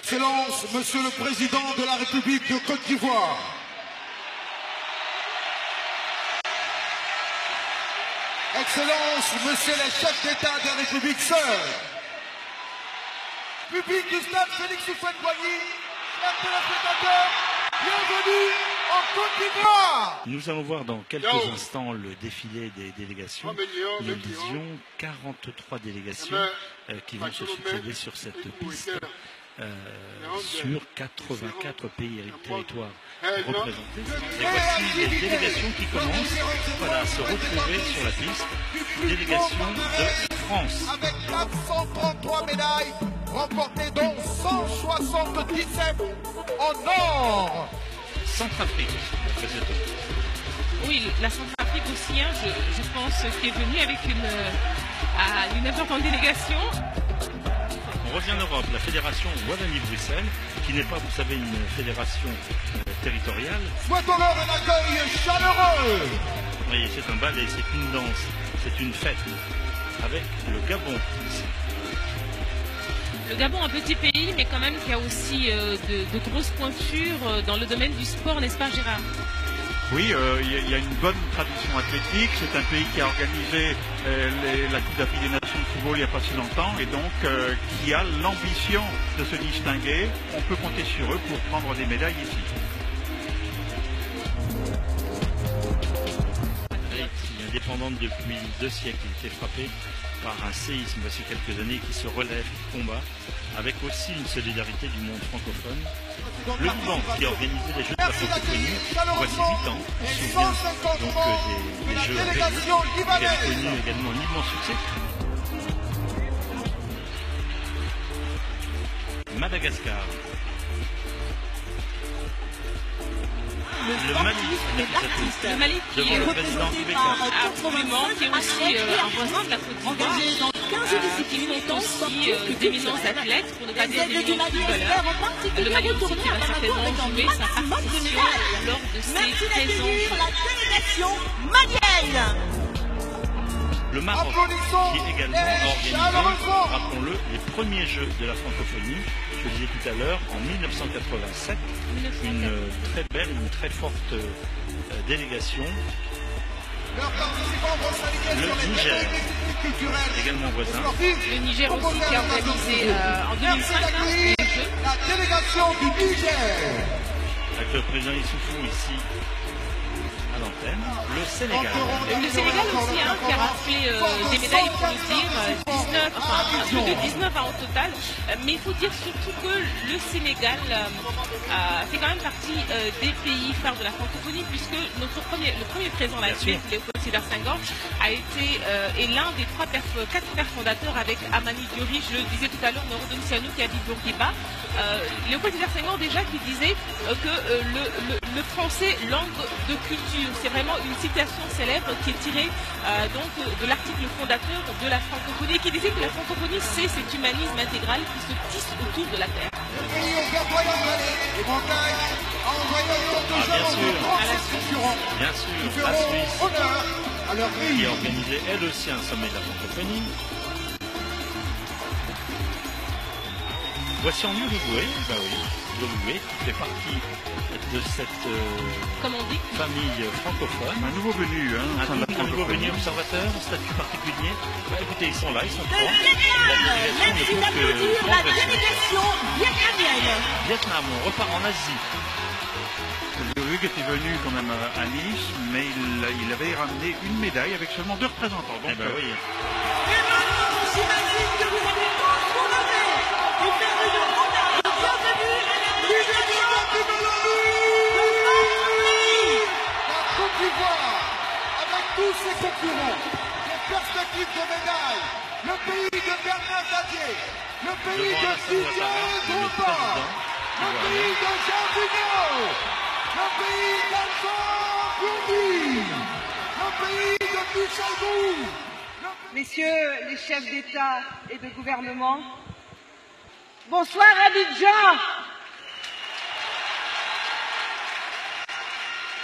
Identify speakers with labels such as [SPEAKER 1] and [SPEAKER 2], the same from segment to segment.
[SPEAKER 1] Excellence, Monsieur le Président de la République de Côte d'Ivoire. Excellence, Monsieur le chef d'État de la République sœur. Public du stade Félix Houphouët-Boigny, chers téléspectateurs, bienvenue en Côte d'Ivoire.
[SPEAKER 2] Nous allons voir dans quelques instants le défilé des délégations. Nous le disions, 43 délégations qui vont se succéder sur cette piste. Sur 84 pays et territoires représentés. Et voici les délégations qui commencent à se retrouver sur la piste. Délégation de France.
[SPEAKER 1] Avec 433 médailles, remportées dont 177 en or.
[SPEAKER 2] Centrafrique,
[SPEAKER 3] oui, la Centrafrique aussi, hein, je pense, qui est venue avec une importante délégation.
[SPEAKER 2] On revient en Europe, la fédération Wallonie-Bruxelles, qui n'est pas, vous savez, une fédération territoriale.
[SPEAKER 1] Souhaitons-leur un accueil chaleureux.
[SPEAKER 2] Oui, c'est un ballet, c'est une danse, c'est une fête, avec le Gabon ici.
[SPEAKER 3] Le Gabon, un petit pays, mais quand même qui a aussi de grosses pointures dans le domaine du sport, n'est-ce pas Gérard?
[SPEAKER 4] Oui, il y a une bonne tradition athlétique. C'est un pays qui a organisé la Coupe d'Afrique des Nations de football il n'y a pas si longtemps et donc qui a l'ambition de se distinguer. On peut compter sur eux pour prendre des médailles ici.
[SPEAKER 2] Indépendante depuis 2 siècles, il était frappé par un séisme voici quelques années qui se relève, qui combat, avec aussi une solidarité du monde francophone. Le Liban qui a organisé les Jeux de la francophonie voici 8 ans, on se souvient donc des Jeux à Beyrouth, qui avait connu également un immense succès. Madagascar. Le
[SPEAKER 3] Mali qui est représenté par absolument, qui est aussi un voisin de la Côte d'Ivoire, qui sont aussi d'éminents athlètes, pour ne pas dire des footballeurs. Le Mali aussi qui va certainement jouer sa partition lors de ces 13 ans.
[SPEAKER 5] La délégation malienne.
[SPEAKER 2] Le Maroc qui est également organisé, rappelons-le, les premiers Jeux de la francophonie, je le disais tout à l'heure, en 1987, une très belle, une très forte délégation. Le Niger, également voisin.
[SPEAKER 3] Le Niger aussi qui a organisé en 2005 les Jeux.
[SPEAKER 1] La délégation du Niger.
[SPEAKER 2] Avec le président Issoufou ici à l'antenne. Le Sénégal.
[SPEAKER 3] Le Sénégal aussi, hein, qui a raflé des médailles, il faut le dire, 19, enfin plus de 19 au total. Mais il faut dire surtout que le Sénégal fait quand même partie des pays phares de la francophonie, puisque le premier président de la Suisse, Léopold Sédar Senghor, a été est l'un des 4 pères fondateurs avec Amani Diori, je le disais tout à l'heure, Norodom Sianou qui habite Bourguiba. Léopold Sédar Senghor déjà qui disait que le français, langue de culture, c'est vraiment une citation célèbre qui est tirée donc de l'article fondateur de la francophonie qui disait que la francophonie c'est cet humanisme intégral qui se tisse autour de la terre.
[SPEAKER 2] Bien sûr, la Suisse qui a organisé elle aussi un sommet de la francophonie. Voici en Uruguay, bah oui, l'Uruguay qui fait partie de cette famille francophone.
[SPEAKER 4] Un nouveau venu, hein,
[SPEAKER 2] un nouveau venu observateur, statut particulier. Bah, écoutez, ils sont là, ils sont 3.
[SPEAKER 5] Merci d'applaudir la délégation vietnamienne.
[SPEAKER 2] Vietnam, on repart en Asie.
[SPEAKER 4] Hugues était venu quand même à Nice, mais il avait ramené une médaille avec seulement 2 représentants. Donc,
[SPEAKER 2] eh ben oui.
[SPEAKER 5] Et maintenant, j'imagine que vous avez tous condamné et faire une hommage. Bienvenue à la délégation de
[SPEAKER 1] La Côte d'Ivoire, avec tous ses concurrents, les perspectives de médailles, le pays de Bernard Dadier, le pays de Didier Drogba, le pays de Jean Vigneault, le pays d'Alphonse Bourdi, le pays de Michel Gou.
[SPEAKER 6] Messieurs les chefs d'État et de gouvernement, bonsoir Abidjan.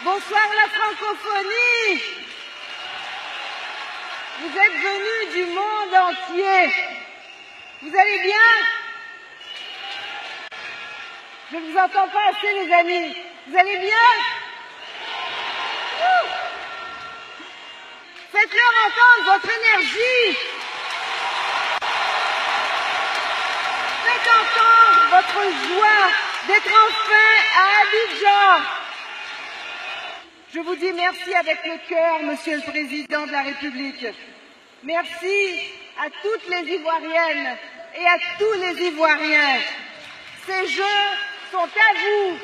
[SPEAKER 6] Bonsoir la francophonie. Vous êtes venus du monde entier. Vous allez bien? Je ne vous entends pas assez, les amis. Vous allez bien? Faites-leur entendre votre énergie. Faites entendre votre joie d'être enfin à Abidjan. Je vous dis merci avec le cœur, Monsieur le Président de la République. Merci à toutes les Ivoiriennes et à tous les Ivoiriens. Ces Jeux sont à vous.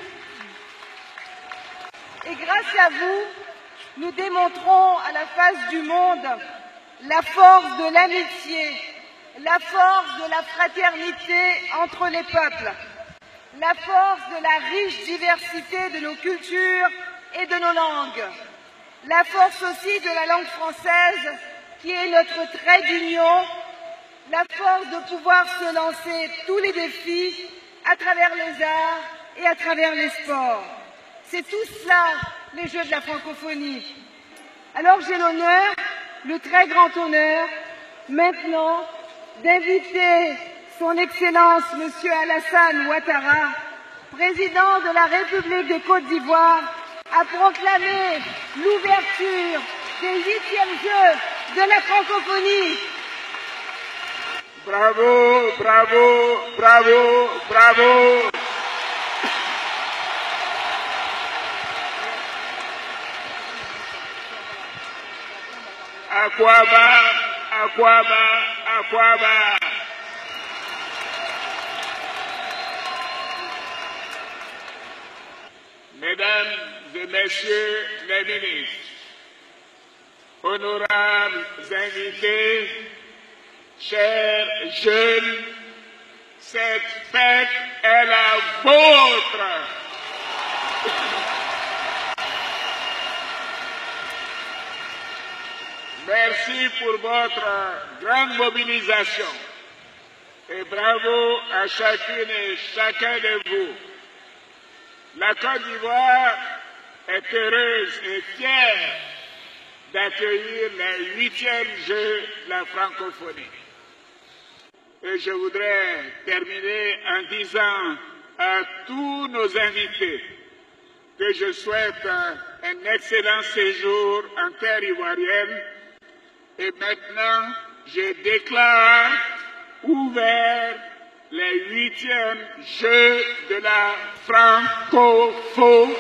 [SPEAKER 6] Et grâce à vous, nous démontrons à la face du monde la force de l'amitié, la force de la fraternité entre les peuples, la force de la riche diversité de nos cultures et de nos langues, la force aussi de la langue française qui est notre trait d'union, la force de pouvoir se lancer tous les défis à travers les arts et à travers les sports. C'est tout cela, les Jeux de la francophonie. Alors j'ai l'honneur, le très grand honneur, maintenant, d'inviter son Excellence Monsieur Alassane Ouattara, président de la République de Côte d'Ivoire, à proclamer l'ouverture des 8e Jeux de la francophonie.
[SPEAKER 7] Bravo, bravo, bravo, bravo. Akwaba, Akwaba, Akwaba. Mesdames et Messieurs les ministres, honorables invités, chers jeunes, cette fête est la vôtre. Merci pour votre grande mobilisation et bravo à chacune et chacun de vous. La Côte d'Ivoire est heureuse et fière d'accueillir les 8e Jeux de la francophonie. Et je voudrais terminer en disant à tous nos invités que je souhaite un excellent séjour en terre ivoirienne. Et maintenant, je déclare ouvert les 8e Jeux de la francophonie.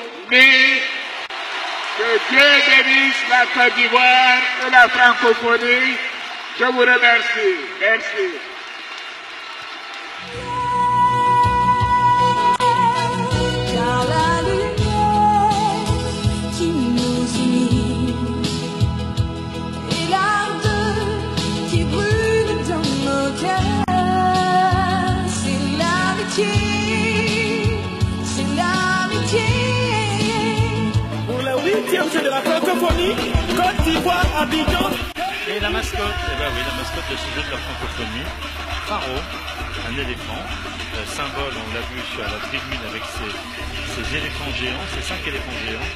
[SPEAKER 7] Que Dieu bénisse la Côte d'Ivoire et la francophonie. Je vous remercie. Merci.
[SPEAKER 5] De la francophonie, Côte d'Ivoire, Abidjan.
[SPEAKER 2] Et la mascotte, eh ben oui, la mascotte de ce jeu de la francophonie, Pharaon, un éléphant, symbole, on l'a vu sur la tribune avec ces éléphants géants, ces 5 éléphants géants.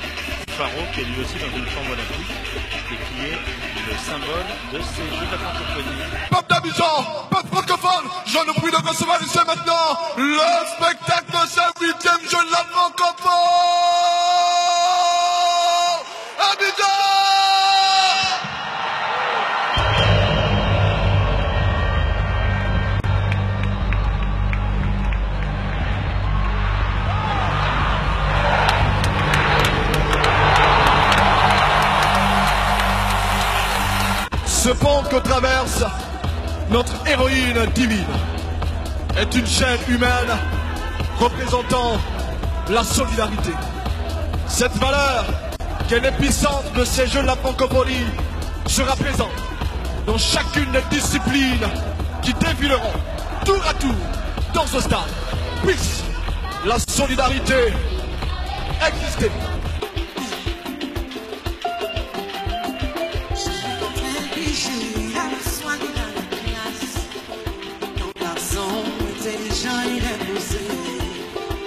[SPEAKER 2] Pharaon qui est lui aussi dans une forme olympique et qui est le symbole de ces jeux de la francophonie.
[SPEAKER 1] Peuple d'Abidjan, peuple francophone, j'en ai pris de recevoir ici maintenant le spectacle de ce 8e jeu de la francophonie. Ce pont que traverse notre héroïne divine est une chaîne humaine représentant la solidarité. Cette valeur qui est l'épicentre de ces Jeux de la francophonie sera présente dans chacune des disciplines qui défileront tour à tour dans ce stade. Puisse la solidarité exister.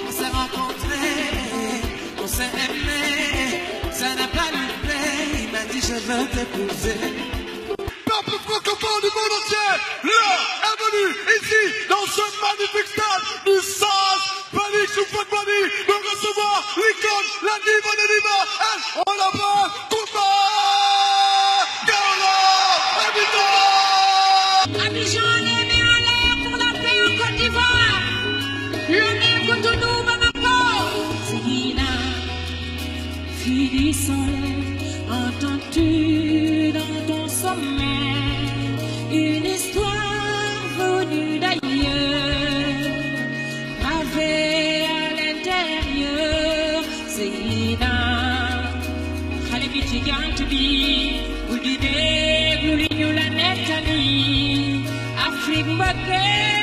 [SPEAKER 5] On s'est rencontrés, on s'est aimés, ça n'a pas lui il m'a dit je veux t'épouser.
[SPEAKER 1] Peuple francophone du monde entier, l'heure est venue ici, dans ce magnifique stade du Sens Félix Houphouët-Boigny. On l'embrasse, Kumba Kaola Abidjan.
[SPEAKER 5] Abidjan, les mains en l'air pour la paix en Côte d'Ivoire. L'honneur Cotonou, Bamako. Sina, fille du soleil, entends-tu dans ton sommeil une histoire venue d'ailleurs, gravée à l'intérieur? Sina, Khale biti gantubi, Ulide, Glulignou la Netani, Afrique Mbake.